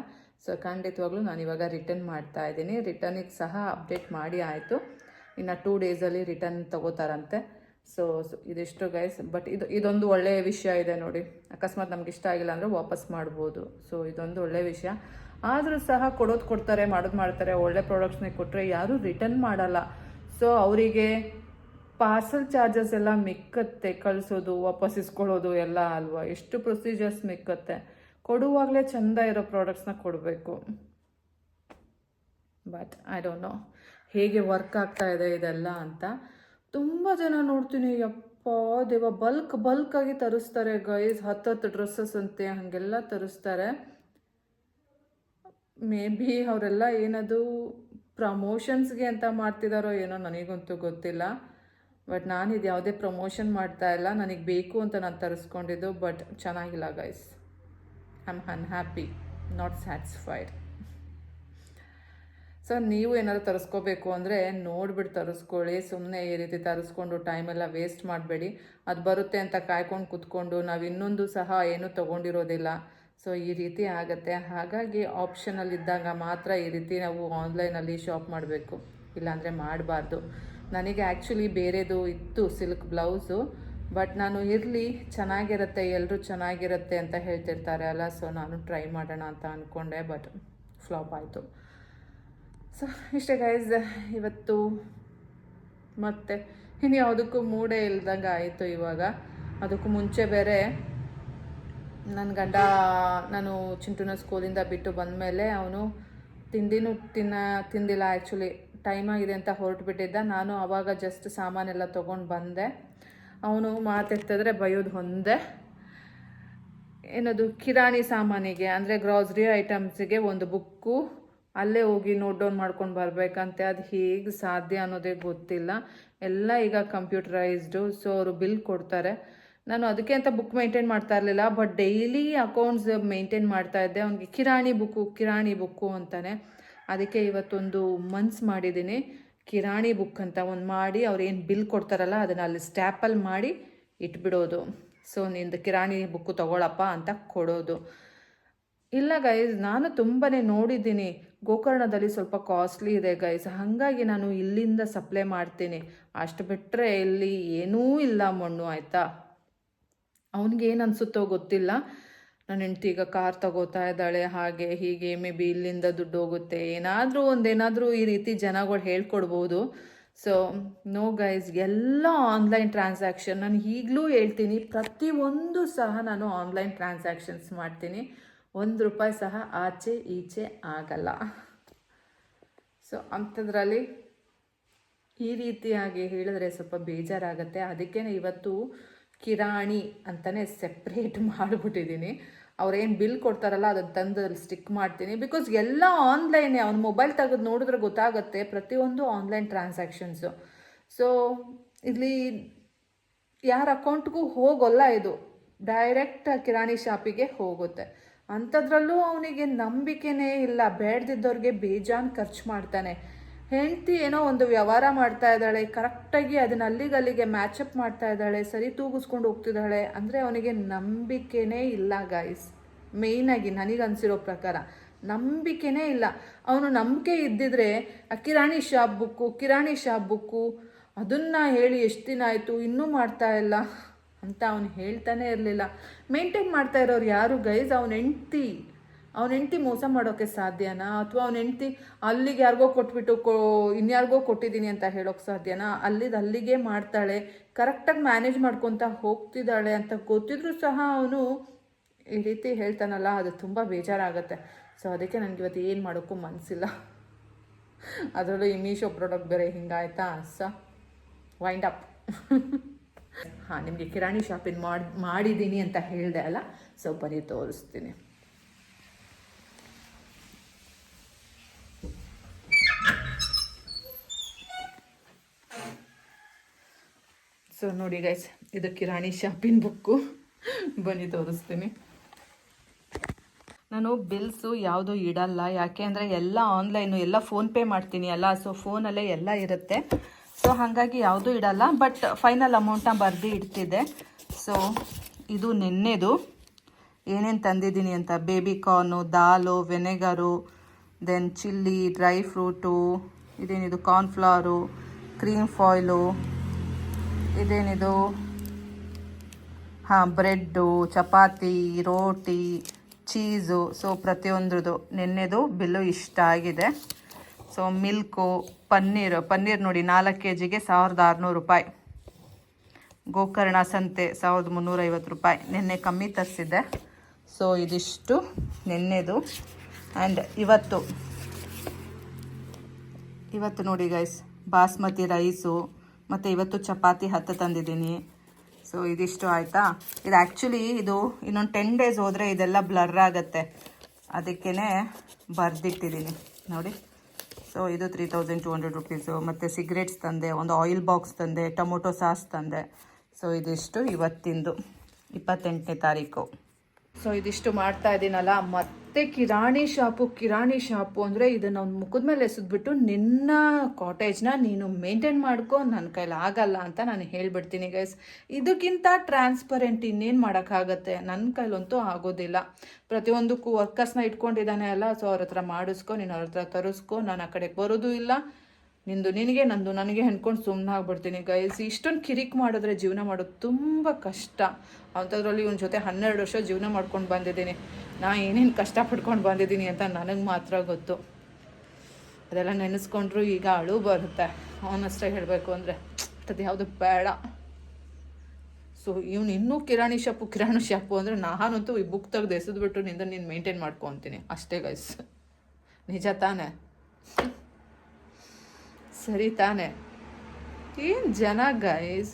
ಸೊ ಖಂಡಿತವಾಗ್ಲೂ ನಾನು ಇವಾಗ ರಿಟರ್ನ್ ಮಾಡ್ತಾ ಇದ್ದೀನಿ. ರಿಟರ್ನಿಗೆ ಸಹ ಅಪ್ಡೇಟ್ ಮಾಡಿ ಆಯಿತು. ಇನ್ನು 2 ಡೇಸಲ್ಲಿ ರಿಟರ್ನ್ ತೊಗೋತಾರಂತೆ. ಸೊ ಇದಿಷ್ಟು ಗೈಸ್. ಬಟ್ ಇದೊಂದು ಒಳ್ಳೆಯ ವಿಷಯ ಇದೆ ನೋಡಿ, ಅಕಸ್ಮಾತ್ ನಮ್ಗೆ ಇಷ್ಟ ಆಗಿಲ್ಲ ಅಂದರೆ ವಾಪಸ್ ಮಾಡ್ಬೋದು. ಸೊ ಇದೊಂದು ಒಳ್ಳೆಯ ವಿಷಯ. ಆದರೂ ಸಹ ಕೊಡ್ತಾರೆ, ಮಾಡ್ತಾರೆ. ಒಳ್ಳೆ ಪ್ರಾಡಕ್ಟ್ಸ್ನೇ ಕೊಟ್ಟರೆ ಯಾರೂ ರಿಟರ್ನ್ ಮಾಡಲ್ಲ. ಸೊ ಅವರಿಗೆ ಪಾರ್ಸಲ್ ಚಾರ್ಜಸ್ ಎಲ್ಲ ಮಿಕ್ಕತ್ತೆ, ಕಳಿಸೋದು ವಾಪಸ್ ಇಸ್ಕೊಳ್ಳೋದು ಎಲ್ಲ ಅಲ್ವಾ, ಎಷ್ಟು ಪ್ರೊಸೀಜರ್ಸ್ ಮಿಕ್ಕತ್ತೆ. ಕೊಡುವಾಗಲೇ ಚೆಂದ ಇರೋ ಪ್ರಾಡಕ್ಟ್ಸ್ನ ಕೊಡಬೇಕು. ಬಟ್ ಐ ಡೋಂಟ್ ನೋ ಹೇಗೆ ವರ್ಕ್ ಆಗ್ತಾ ಇದೆ ಇದೆಲ್ಲ ಅಂತ. ತುಂಬ ಜನ ನೋಡ್ತೀನಿ, ಯಪ್ಪ ದೇವ, ಬಲ್ಕಾಗಿ ತರಿಸ್ತಾರೆ ಗೈಸ್. 10 ಡ್ರೆಸ್ಸಸ್ ಅಂತೆ ಹಾಗೆಲ್ಲ ತರಿಸ್ತಾರೆ. ಮೇ ಬಿ ಅವರೆಲ್ಲ ಏನದು ಪ್ರಮೋಷನ್ಸ್ಗೆ ಅಂತ ಮಾಡ್ತಿದ್ದಾರೋ ಏನೋ, ನನಗಂತೂ ಗೊತ್ತಿಲ್ಲ. ಬಟ್ ನಾನಿದು ಯಾವುದೇ ಪ್ರಮೋಷನ್ ಮಾಡ್ತಾ ಇಲ್ಲ, ನನಗೆ ಬೇಕು ಅಂತ ನಾನು ತರಿಸ್ಕೊಂಡಿದ್ದು. ಬಟ್ ಚೆನ್ನಾಗಿಲ್ಲ guys. I am unhappy, not satisfied. So ನೀವು ಏನಾದ್ರು ತರಿಸ್ಕೋಬೇಕು ಅಂದರೆ ನೋಡ್ಬಿಟ್ಟು ತರಿಸ್ಕೊಳ್ಳಿ. ಸುಮ್ಮನೆ ಈ ರೀತಿ ತರಿಸ್ಕೊಂಡು ಟೈಮೆಲ್ಲ ವೇಸ್ಟ್ ಮಾಡಬೇಡಿ. ಅದು ಬರುತ್ತೆ ಅಂತ ಕಾಯ್ಕೊಂಡು ಕೂತ್ಕೊಂಡು ನಾವು ಇನ್ನೊಂದು ಸಹ ಏನೂ ತೊಗೊಂಡಿರೋದಿಲ್ಲ. ಸೊ ಈ ರೀತಿ ಆಗುತ್ತೆ. ಹಾಗಾಗಿ ಆಪ್ಷನಲ್ಲಿದ್ದಾಗ ಮಾತ್ರ ಈ ರೀತಿ ನಾವು ಆನ್ಲೈನಲ್ಲಿ ಶಾಪ್ ಮಾಡಬೇಕು, ಇಲ್ಲಾಂದರೆ ಮಾಡಬಾರ್ದು. ನನಗೆ ಆ್ಯಕ್ಚುಲಿ ಬೇರೆದು ಇತ್ತು ಸಿಲ್ಕ್ ಬ್ಲೌಸು. ಬಟ್ ನಾನು ಇರಲಿ ಚೆನ್ನಾಗಿರುತ್ತೆ, ಎಲ್ಲರೂ ಚೆನ್ನಾಗಿರುತ್ತೆ ಅಂತ ಹೇಳ್ತಿರ್ತಾರೆ ಅಲ್ಲ, ಸೊ ನಾನು ಟ್ರೈ ಮಾಡೋಣ ಅಂತ ಅಂದ್ಕೊಂಡೆ. ಬಟ್ ಫ್ಲಾಪ್ ಆಯಿತು. ಸೊ ಇಷ್ಟೇ ಗೈಸ್ ಇವತ್ತು. ಮತ್ತು ಇನ್ನು ಯಾವುದಕ್ಕೂ ಮೂಡೇ ಇಲ್ದಂಗೆ ಆಯಿತು ಇವಾಗ. ಅದಕ್ಕೂ ಮುಂಚೆ ಬೇರೆ ನನ್ನ ಗಂಡ, ನಾನು ಚಿಂಟುನ ಸ್ಕೂಲಿಂದ ಬಿಟ್ಟು ಬಂದಮೇಲೆ ಅವನು ತಿಂದಿಲ್ಲ. ಆ್ಯಕ್ಚುಲಿ ಟೈಮ್ ಆಗಿದೆ ಅಂತ ಹೊರಟುಬಿಟ್ಟಿದ್ದ. ನಾನು ಆವಾಗ ಜಸ್ಟ್ ಸಾಮಾನೆಲ್ಲ ತೊಗೊಂಡು ಬಂದೆ. ಅವನು ಮಾತೆತ್ತಿದ್ರೆ ಬೈಯೋದು ಒಂದೇ. ಏನದು ಕಿರಾಣಿ ಸಾಮಾನಿಗೆ ಅಂದರೆ ಗ್ರಾಸರಿ ಐಟಮ್ಸಿಗೆ ಒಂದು ಬುಕ್ಕು, ಅಲ್ಲೇ ಹೋಗಿ ನೋಟ್ ಡೌನ್ ಮಾಡ್ಕೊಂಡು ಬರಬೇಕಂತೆ. ಅದು ಹೇಗೆ ಸಾಧ್ಯ ಅನ್ನೋದೇ ಗೊತ್ತಿಲ್ಲ. ಎಲ್ಲ ಈಗ ಕಂಪ್ಯೂಟರೈಸ್ಡು. ಸೊ ಅವರು ಬಿಲ್ ಕೊಡ್ತಾರೆ. ನಾನು ಅದಕ್ಕೆ ಅಂತ ಬುಕ್ ಮೇಂಟೈನ್ ಮಾಡ್ತಾ ಇರಲಿಲ್ಲ. ಬಟ್ ಡೈಲಿ ಅಕೌಂಟ್ಸ್ ಮೇಂಟೈನ್ ಮಾಡ್ತಾ ಇದ್ದೆ. ಅವ್ನಿಗೆ ಕಿರಾಣಿ ಬುಕ್ಕು ಅಂತಾನೆ. ಅದಕ್ಕೆ ಇವತ್ತೊಂದು ಮನ್ಸು ಮಾಡಿದ್ದೀನಿ, ಕಿರಾಣಿ ಬುಕ್ ಅಂತ ಒಂದು ಮಾಡಿ ಅವ್ರು ಏನು ಬಿಲ್ ಕೊಡ್ತಾರಲ್ಲ ಅದನ್ನು ಅಲ್ಲಿ ಸ್ಟ್ಯಾಪಲ್ಲಿ ಮಾಡಿ ಇಟ್ಬಿಡೋದು. ಸೊ ನಿಂದು ಕಿರಾಣಿ ಬುಕ್ಕು ತೊಗೊಳಪ್ಪ ಅಂತ ಕೊಡೋದು. ಇಲ್ಲ ಗೈಸ್, ನಾನು ತುಂಬಾ ನೋಡಿದ್ದೀನಿ. ಗೋಕರ್ಣದಲ್ಲಿ ಸ್ವಲ್ಪ ಕಾಸ್ಟ್ಲಿ ಇದೆ ಗೈಸ್, ಹಾಗಾಗಿ ನಾನು ಇಲ್ಲಿಂದ ಸಪ್ಲೈ ಮಾಡ್ತೀನಿ. ಅಷ್ಟು ಬಿಟ್ಟರೆ ಇಲ್ಲಿ ಏನೂ ಇಲ್ಲ ಮಣ್ಣು, ಆಯಿತಾ. ಅವನಿಗೆ ಏನು ಅನಿಸುತ್ತೋ ಗೊತ್ತಿಲ್ಲ. ನನ್ನ ಹೆಂಡ್ತಿ ಈಗ ಕಾರ್ ತಗೋತಾ ಇದ್ದಾಳೆ, ಹಾಗೆ ಹೀಗೆ, ಮೇ ಬಿ ಇಲ್ಲಿಂದ ದುಡ್ಡು ಹೋಗುತ್ತೆ, ಏನಾದರೂ ಈ ರೀತಿ ಜನಗಳು ಹೇಳ್ಕೊಡ್ಬೋದು. ಸೊ ನೋ ಗೈಸ್, ಎಲ್ಲ ಆನ್ಲೈನ್ ಟ್ರಾನ್ಸಾಕ್ಷನ್. ನಾನು ಈಗಲೂ ಹೇಳ್ತೀನಿ, ಪ್ರತಿಯೊಂದು ಸಹ ನಾನು ಆನ್ಲೈನ್ ಟ್ರಾನ್ಸಾಕ್ಷನ್ಸ್ ಮಾಡ್ತೀನಿ. ₹1 ಸಹ ಆಚೆ ಈಚೆ ಆಗಲ್ಲ. ಸೊ ಅಂಥದ್ರಲ್ಲಿ ಈ ರೀತಿಯಾಗಿ ಹೇಳಿದ್ರೆ ಸ್ವಲ್ಪ ಬೇಜಾರಾಗುತ್ತೆ. ಅದಕ್ಕೆ ಇವತ್ತು ಕಿರಾಣಿ ಅಂತಲೇ ಸೆಪ್ರೇಟ್ ಮಾಡಿಬಿಟ್ಟಿದ್ದೀನಿ. ಅವ್ರೇನು ಬಿಲ್ ಕೊಡ್ತಾರಲ್ಲ ಅದನ್ನು ತಂದು ಸ್ಟಿಕ್ ಮಾಡ್ತೀನಿ. ಬಿಕಾಸ್ ಎಲ್ಲ ಆನ್ಲೈನೇ. ಅವ್ನು ಮೊಬೈಲ್ ತೆಗೆದು ನೋಡಿದ್ರೆ ಗೊತ್ತಾಗುತ್ತೆ, ಪ್ರತಿಯೊಂದು ಆನ್ಲೈನ್ ಟ್ರಾನ್ಸಾಕ್ಷನ್ಸು. ಸೊ ಇಲ್ಲಿ ಯಾರ ಅಕೌಂಟ್ಗೂ ಹೋಗೋಲ್ಲ, ಇದು ಡೈರೆಕ್ಟ್ ಕಿರಾಣಿ ಶಾಪಿಗೆ ಹೋಗುತ್ತೆ. ಅಂಥದ್ರಲ್ಲೂ ಅವನಿಗೆ ನಂಬಿಕೆನೇ ಇಲ್ಲ. ಬೇಡದಿದ್ದವ್ರಿಗೆ ಬೇಜಾನ್ ಖರ್ಚು ಮಾಡ್ತಾನೆ. ಹೆಂಡ್ತಿ ಏನೋ ಒಂದು ವ್ಯವಹಾರ ಮಾಡ್ತಾ ಇದ್ದಾಳೆ, ಕರೆಕ್ಟಾಗಿ ಅದನ್ನ ಅಲ್ಲಿಗೆ ಮ್ಯಾಚಪ್ ಮಾಡ್ತಾ ಇದ್ದಾಳೆ, ಸರಿ ತೂಗಿಸ್ಕೊಂಡು ಹೋಗ್ತಿದ್ದಾಳೆ ಅಂದರೆ ಅವನಿಗೆ ನಂಬಿಕೆನೇ ಇಲ್ಲ ಗಾಯ್ಸ್. ಮೇಯ್ನಾಗಿ ನನಗನ್ಸಿರೋ ಪ್ರಕಾರ ನಂಬಿಕೆನೇ ಇಲ್ಲ. ಅವನು ನಂಬಿಕೆ ಇದ್ದಿದ್ರೆ ಕಿರಾಣಿ ಶಾಪ್ ಬುಕ್ಕು ಅದನ್ನು ಹೇಳಿ ಎಷ್ಟು ದಿನ ಆಯಿತು ಇನ್ನೂ ಮಾಡ್ತಾ ಇಲ್ಲ ಅಂತ ಅವನು ಹೇಳ್ತಾನೆ ಇರಲಿಲ್ಲ. ಮೇಂಟೈನ್ ಮಾಡ್ತಾ ಇರೋರು ಯಾರು ಗೈಸ್? ಅವನ ಹೆಂಡ್ತಿ ಮೋಸ ಮಾಡೋಕ್ಕೆ ಸಾಧ್ಯನಾ? ಅಥವಾ ಅವನ ಹೆಂಡ್ತಿ ಅಲ್ಲಿಗೆ ಯಾರಿಗೋ ಕೊಟ್ಬಿಟ್ಟು ಇನ್ಯಾರಿಗೋ ಕೊಟ್ಟಿದ್ದೀನಿ ಅಂತ ಹೇಳೋಕ್ಕೆ ಸಾಧ್ಯನಾ? ಅಲ್ಲಿಗೆ ಮಾಡ್ತಾಳೆ, ಕರೆಕ್ಟಾಗಿ ಮ್ಯಾನೇಜ್ ಮಾಡ್ಕೊತಾ ಹೋಗ್ತಿದ್ದಾಳೆ ಅಂತ ಗೊತ್ತಿದ್ರೂ ಸಹ ಅವನು ಈ ರೀತಿ ಹೇಳ್ತಾನಲ್ಲ, ಅದು ತುಂಬ ಬೇಜಾರಾಗುತ್ತೆ. ಸೊ ಅದಕ್ಕೆ ನನಗೆ ಇವತ್ತು ಏನು ಮಾಡೋಕ್ಕೂ ಮನಸ್ಸಿಲ್ಲ. ಅದರಲ್ಲೂ ಈ ಮೀಶೋ ಪ್ರಾಡಕ್ಟ್ ಬೇರೆ ಹಿಂಗಾಯ್ತಾ. So wind up. ಹಾಂ, ನಿಮಗೆ ಕಿರಾಣಿ ಶಾಪಿಂಗ್ ಮಾಡಿದ್ದೀನಿ ಅಂತ ಹೇಳಿದೆ ಅಲ್ಲ, ಸೊ ಬರೀ ತೋರಿಸ್ತೀನಿ. ಸೊ ನೋಡಿ ಗೈಸ್, ಇದು ಕಿರಾಣಿ ಶಾಪಿಂಗ್ ಬುಕ್ಕು. ಬನ್ನಿ ತೋರಿಸ್ತೀನಿ. ನಾನು ಬಿಲ್ಸು ಯಾವುದೂ ಇಡಲ್ಲ, ಯಾಕೆ ಅಂದರೆ ಎಲ್ಲ ಆನ್ಲೈನು, ಎಲ್ಲ ಫೋನ್ಪೇ ಮಾಡ್ತೀನಿ ಅಲ್ಲ, ಸೊ ಫೋನಲ್ಲೇ ಎಲ್ಲ ಇರುತ್ತೆ. ಸೊ ಹಾಗಾಗಿ ಯಾವುದೂ ಇಡಲ್ಲ, ಬಟ್ ಫೈನಲ್ ಅಮೌಂಟ್ನ ಬರೆದು ಇಡ್ತಿದ್ದೆ. ಸೊ ಇದು ನೆನ್ನೆದು ಏನೇನು ತಂದಿದ್ದೀನಿ ಅಂತ: ಬೇಬಿ ಕಾರ್ನು, ದಾಲು, ವೆನೆಗರು, ದೆನ್ ಚಿಲ್ಲಿ, ಡ್ರೈ ಫ್ರೂಟು, ಇದೇನಿದು ಕಾರ್ನ್ಫ್ಲವರು, ಕ್ರೀಮ್ ಫಾಯ್ಲು, ಇದೇನಿದು ಬ್ರೆಡ್ಡು, ಚಪಾತಿ, ರೋಟಿ, ಚೀಸು. ಸೊ ಪ್ರತಿಯೊಂದ್ರದ್ದು ನೆನ್ನೆದು ಬಿಲ್ಲು ಇಷ್ಟ ಆಗಿದೆ. ಸೊ ಮಿಲ್ಕು, ಪನ್ನೀರ್ ನೋಡಿ 4 kgಗೆ 1600 ರೂಪಾಯಿ. ಗೋಕರ್ಣ ಸಂತೆ 1350 ರೂಪಾಯಿ. ನೆನ್ನೆ ಕಮ್ಮಿ ತರಿಸಿದ್ದೆ. ಸೊ ಇದಿಷ್ಟು ನೆನ್ನೆದು. ಆ್ಯಂಡ್ ಇವತ್ತು ನೋಡಿ ಗೈಸ್, ಬಾಸ್ಮತಿ ರೈಸು ಮತ್ತು ಇವತ್ತು ಚಪಾತಿ 10 ತಂದಿದ್ದೀನಿ. ಸೊ ಇದಿಷ್ಟು ಆಯಿತಾ. ಇದು ಆ್ಯಕ್ಚುಲಿ ಇನ್ನೊಂದು 10 days ಹೋದರೆ ಇದೆಲ್ಲ ಬ್ಲರ್ ಆಗುತ್ತೆ, ಅದಕ್ಕೇ ಬರೆದಿಟ್ಟಿದ್ದೀನಿ ನೋಡಿ. ಸೊ ಇದು 3200 ರೂಪೀಸು. ಮತ್ತು ಸಿಗರೇಟ್ಸ್ ತಂದೆ, ಒಂದು ಆಯಿಲ್ ಬಾಕ್ಸ್ ತಂದೆ, ಟೊಮೊಟೊ ಸಾಸ್ ತಂದೆ. ಸೊ ಇದಿಷ್ಟು ಇವತ್ತಿಂದು 28ನೇ ತಾರೀಕು. ಸೊ ಇದಿಷ್ಟು ಮಾಡ್ತಾ ಇದ್ದೀನಲ್ಲ, ಮತ್ತೆ ಕಿರಾಣಿ ಶಾಪು ಅಂದರೆ ಇದನ್ನು ಅವ್ನ ಮುಖದ ಮೇಲೆ ಎಸೆದ್ಬಿಟ್ಟು, ನಿನ್ನ ಕಾಟೇಜ್ನ ನೀನು ಮೇಂಟೈನ್ ಮಾಡ್ಕೊ, ನನ್ನ ಕೈಲಿ ಆಗಲ್ಲ ಅಂತ ನಾನು ಹೇಳ್ಬಿಡ್ತೀನಿ ಗೈಸ್. ಇದಕ್ಕಿಂತ ಟ್ರಾನ್ಸ್ಪರೆಂಟ್ ಇನ್ನೇನು ಮಾಡೋಕ್ಕಾಗತ್ತೆ? ನನ್ನ ಕೈಲಂತೂ ಆಗೋದಿಲ್ಲ. ಪ್ರತಿಯೊಂದಕ್ಕೂ ವರ್ಕರ್ಸ್ನ ಇಟ್ಕೊಂಡಿದ್ದಾನೆ ಅಲ್ಲ, ಸೊ ಅವ್ರ ಹತ್ರ ಮಾಡಿಸ್ಕೊ, ನೀನು ಅವ್ರ ಹತ್ರ ತರಿಸ್ಕೊ, ನಾನು ಆ ಕಡೆಗೆ ಬರೋದು ಇಲ್ಲ, ನಿಂದು ನಿನಗೆ, ನಂದು ನನಗೆ ಅಂದ್ಕೊಂಡು ಸುಮ್ಮನೆ ಆಗ್ಬಿಡ್ತೀನಿ ಗೈಸ್. ಇಷ್ಟೊಂದು ಕಿರಿಕ್ ಮಾಡಿದ್ರೆ ಜೀವನ ಮಾಡೋದು ತುಂಬ ಕಷ್ಟ. ಅಂಥದ್ರಲ್ಲಿ ಇವನ ಜೊತೆ 12 ವರ್ಷ ಜೀವನ ಮಾಡ್ಕೊಂಡು ಬಂದಿದ್ದೀನಿ. ನಾ ಏನೇನು ಕಷ್ಟಪಡ್ಕೊಂಡು ಬಂದಿದ್ದೀನಿ ಅಂತ ನನಗೆ ಮಾತ್ರ ಗೊತ್ತು. ಅದೆಲ್ಲ ನೆನೆಸ್ಕೊಂಡ್ರು ಈಗ ಅಳು ಬರುತ್ತೆ, ಆನೆಸ್ಟಾಗಿ ಹೇಳಬೇಕು ಅಂದರೆ. ಅದು ಯಾವುದು ಬೇಡ. ಸೊ ಇವನು ಇನ್ನೂ ಕಿರಾಣಿ ಶಾಪು ಅಂದರೆ ನಾನಂತೂ ಈ ಬುಕ್ ತೆಗೆದು ಎಸೆದ್ಬಿಟ್ಟು ನೀನು ಮೇಂಟೈನ್ ಮಾಡ್ಕೊತೀನಿ ಅಷ್ಟೇ ಗೈಸ್. ನಿಜ ತಾನೇ? ಸರಿ ತಾನೆ? ಏನು ಜನ ಗೈಸ್,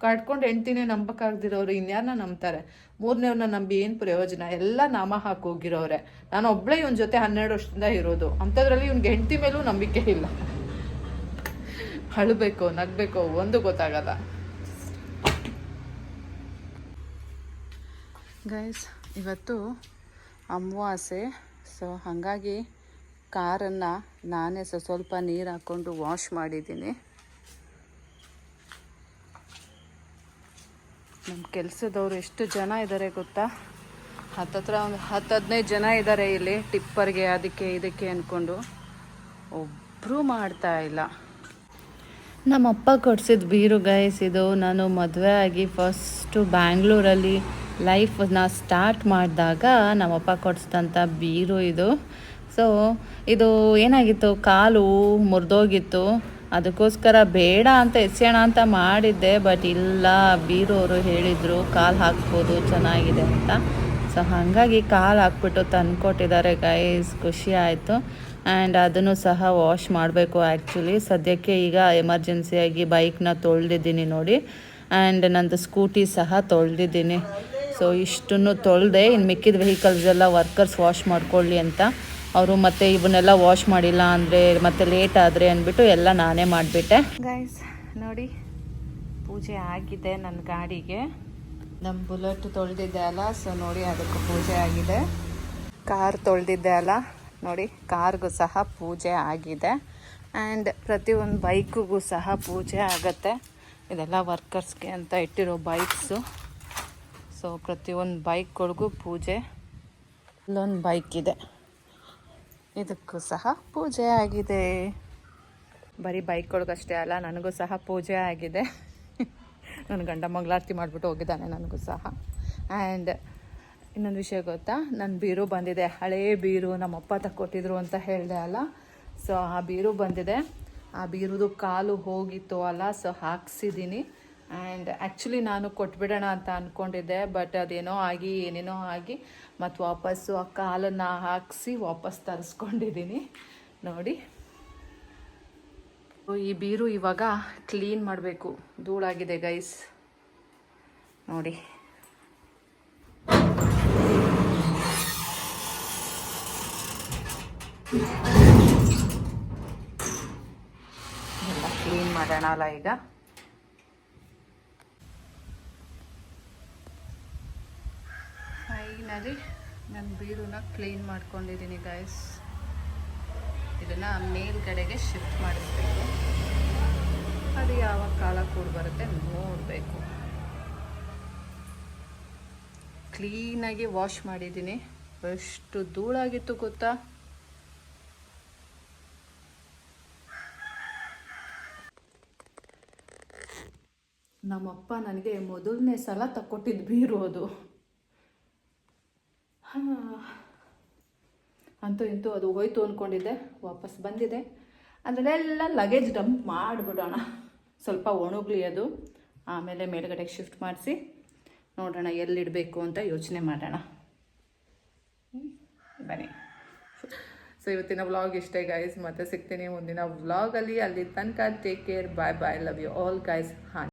ಕಟ್ಕೊಂಡು ಹೆಂಡ್ತಿನೇ ನಂಬಕ್ಕಾಗ್ದಿರೋರು ಇನ್ಯಾರನ್ನ ನಂಬ್ತಾರೆ? 3ನೇವ್ರನ್ನ ನಂಬಿ ಏನು ಪ್ರಯೋಜನ? ಎಲ್ಲ ನಾಮ ಹಾಕೋಗಿರೋರೆ. ನಾನು ಒಬ್ಬಳೇ ಇವನ ಜೊತೆ 12 ವರ್ಷದಿಂದ ಇರೋದು. ಅಂಥದ್ರಲ್ಲಿ ಇವ್ನಿಗೆ ಹೆಂಡ್ತಿ ಮೇಲೂ ನಂಬಿಕೆ ಇಲ್ಲ. ಅಳಬೇಕೋ ನಗಬೇಕೋ ಒಂದು ಗೊತ್ತಾಗಲ್ಲ ಗೈಸ್. ಇವತ್ತು ಅಮಾವಾಸ್ಯೆ. ಸೊ ಹಾಗಾಗಿ ಕಾರನ್ನು ನಾನೇ ಸ್ವಲ್ಪ ನೀರು ಹಾಕ್ಕೊಂಡು ವಾಶ್ ಮಾಡಿದ್ದೀನಿ. ನಮ್ಮ ಕೆಲಸದವರು ಎಷ್ಟು ಜನ ಇದ್ದಾರೆ ಗೊತ್ತಾ? ಹತ್ತತ್ರ ಒಂದು 10-15 ಜನ ಇದ್ದಾರೆ ಇಲ್ಲಿ, ಟಿಪ್ಪರ್ಗೆ ಅದಕ್ಕೆ ಇದಕ್ಕೆ ಅಂದ್ಕೊಂಡು. ಒಬ್ಬರೂ ಮಾಡ್ತಾ ಇಲ್ಲ. ನಮ್ಮಪ್ಪ ಕೊಡಿಸಿದ ಬೀರು ಗೈಸ್ ಇದು. ನಾನು ಮದುವೆ ಆಗಿ ಫಸ್ಟು ಬ್ಯಾಂಗ್ಳೂರಲ್ಲಿ ಲೈಫನ್ನ ಸ್ಟಾರ್ಟ್ ಮಾಡಿದಾಗ ನಮ್ಮಪ್ಪ ಕೊಡಿಸಿದಂಥ ಬೀರು ಇದು. ಸೊ ಇದು ಏನಾಗಿತ್ತು, ಕಾಲು ಮುರಿದೋಗಿತ್ತು, ಅದಕ್ಕೋಸ್ಕರ ಬೇಡ ಅಂತ ಎಸೆಯೋಣ ಅಂತ ಮಾಡಿದ್ದೆ. ಬಟ್ ಇಲ್ಲ, ಬೀರೋರು ಹೇಳಿದರು ಕಾಲು ಹಾಕ್ಬೋದು ಚೆನ್ನಾಗಿದೆ ಅಂತ. ಸೊ ಹಾಗಾಗಿ ಕಾಲು ಹಾಕ್ಬಿಟ್ಟು ತಂದುಕೊಟ್ಟಿದ್ದಾರೆ ಗೈಸ್. ಖುಷಿ ಆಯಿತು. ಆ್ಯಂಡ್ ಅದನ್ನು ಸಹ ವಾಶ್ ಮಾಡಬೇಕು ಆ್ಯಕ್ಚುಲಿ. ಸದ್ಯಕ್ಕೆ ಈಗ ಎಮರ್ಜೆನ್ಸಿಯಾಗಿ ಬೈಕ್ನ ತೊಳೆದಿದ್ದೀನಿ ನೋಡಿ. ಆ್ಯಂಡ್ ನಂದು ಸ್ಕೂಟಿ ಸಹ ತೊಳೆದಿದ್ದೀನಿ. ಸೊ ಇಷ್ಟನ್ನು ತೊಳೆದೆ. ಇನ್ನು ಮಿಕ್ಕಿದ ವೆಹಿಕಲ್ಸ್ ಎಲ್ಲ ವರ್ಕರ್ಸ್ ವಾಶ್ ಮಾಡ್ಕೊಳ್ಳಿ ಅಂತ ಅವರು ಮತ್ತೆ ಇವನ್ನೆಲ್ಲ ವಾಶ್ ಮಾಡಿಲ್ಲ ಅಂದರೆ ಮತ್ತೆ ಲೇಟ್ ಆದರೆ ಅಂದ್ಬಿಟ್ಟು ಎಲ್ಲ ನಾನೇ ಮಾಡಿಬಿಟ್ಟೆ ಗೈಸ್. ನೋಡಿ, ಪೂಜೆ ಆಗಿದೆ ನನ್ನ ಗಾಡಿಗೆ. ನಮ್ಮ ಬುಲೆಟ್ ತೊಳೆದಿದ್ದೆ ಅಲ್ಲ, ಸೊ ನೋಡಿ ಅದಕ್ಕೆ ಪೂಜೆ ಆಗಿದೆ. ಕಾರ್ ತೊಳೆದಿದ್ದೆ ಅಲ್ಲ, ನೋಡಿ ಕಾರ್ಗೂ ಸಹ ಪೂಜೆ ಆಗಿದೆ. ಆ್ಯಂಡ್ ಪ್ರತಿಯೊಂದು ಬೈಕಿಗೂ ಸಹ ಪೂಜೆ ಆಗುತ್ತೆ. ಇದೆಲ್ಲ ವರ್ಕರ್ಸ್ಗೆ ಅಂತ ಇಟ್ಟಿರೋ ಬೈಕ್ಸು. ಸೊ ಪ್ರತಿಯೊಂದು ಬೈಕ್ಗಳಿಗೂ ಪೂಜೆ. ಇಲ್ಲೊಂದು ಬೈಕ್ ಇದೆ, ಇದಕ್ಕೂ ಸಹ ಪೂಜೆ ಆಗಿದೆ. ಬರೀ ಬೈಕ್ಗಳಿಗಷ್ಟೇ ಅಲ್ಲ, ನನಗೂ ಸಹ ಪೂಜೆ ಆಗಿದೆ. ನನ್ನ ಗಂಡ ಮಂಗಳಾರತಿ ಮಾಡಿಬಿಟ್ಟು ಹೋಗಿದ್ದಾನೆ ನನಗೂ ಸಹ. ಆ್ಯಂಡ್ ಇನ್ನೊಂದು ವಿಷಯ ಗೊತ್ತಾ, ನನ್ನ ಬೀರು ಬಂದಿದೆ. ಹಳೇ ಬೀರು ನಮ್ಮಪ್ಪ ತಕ್ಕೊಟ್ಟಿದ್ರು ಅಂತ ಹೇಳಿದೆ ಅಲ್ಲ, ಸೊ ಆ ಬೀರು ಬಂದಿದೆ. ಆ ಬೀರುದು ಕಾಲು ಹೋಗಿತ್ತು ಅಲ್ಲ, ಸೊ ಹಾಕ್ಸಿದ್ದೀನಿ. ಆ್ಯಂಡ್ ಆ್ಯಕ್ಚುಲಿ ನಾನು ಕೊಟ್ಬಿಡೋಣ ಅಂತ ಅಂದ್ಕೊಂಡಿದ್ದೆ, ಬಟ್ ಅದೇನೋ ಆಗಿ ಏನೇನೋ ಆಗಿ ಮತ್ತು ವಾಪಸ್ಸು ಆ ಕಾಲನ್ನು ಹಾಕಿಸಿ ವಾಪಸ್ ತರಿಸ್ಕೊಂಡಿದ್ದೀನಿ ನೋಡಿ. ಈ ಬೀರು ಇವಾಗ ಕ್ಲೀನ್ ಮಾಡಬೇಕು, ಧೂಳಾಗಿದೆ ಗೈಸ್ ನೋಡಿ. ಎಲ್ಲ ಕ್ಲೀನ್ ಮಾಡೋಣ ಅಲ್ಲ ಈಗ. ಫೈನಲಿ ನಾನು ಬೀರೂನ ಕ್ಲೀನ್ ಮಾಡ್ಕೊಂಡಿದ್ದೀನಿ ಗೈಸ್. ಇದನ್ನು ಮೇಲ್ಗಡೆಗೆ ಶಿಫ್ಟ್ ಮಾಡಿಸ್ಬೇಕು. ಅದು ಯಾವಾಗ ಕಾಲ ಕೂಡ ಬರುತ್ತೆ ನೋಡಬೇಕು. ಕ್ಲೀನಾಗಿ ವಾಶ್ ಮಾಡಿದ್ದೀನಿ. ಎಷ್ಟು ಧೂಳಾಗಿತ್ತು ಗೊತ್ತಾ. ನಮ್ಮಪ್ಪ ನನಗೆ ಮೊದಲನೇ ಸಲ ತಕ್ಕೊಟ್ಟಿದ್ದು ಬೀರು ಅದು. ಅಂತೂ ಇಂತೂ ಅದು ಹೋಯ್ತು ಅಂದ್ಕೊಂಡಿದ್ದೆ, ವಾಪಸ್ ಬಂದಿದೆ. ಅದರಲ್ಲೆಲ್ಲ ಲಗೇಜ್ ಡಂಪ್ ಮಾಡಿಬಿಡೋಣ, ಸ್ವಲ್ಪ ಒಣಗಲಿ ಅದು, ಆಮೇಲೆ ಮೇಲ್ಗಡೆಗೆ ಶಿಫ್ಟ್ ಮಾಡಿಸಿ ನೋಡೋಣ ಎಲ್ಲಿಡಬೇಕು ಅಂತ ಯೋಚನೆ ಮಾಡೋಣ. ಬನ್ನಿ. ಸೊ ಇವತ್ತಿನ ವ್ಲಾಗ್ ಇಷ್ಟೇ ಗೈಸ್. ಮತ್ತೆ ಸಿಗ್ತೀನಿ ಮುಂದಿನ ವ್ಲಾಗಲ್ಲಿ. ಅಲ್ಲಿ ತನಕ take care, bye bye, love you all guys. ಹಾಂ.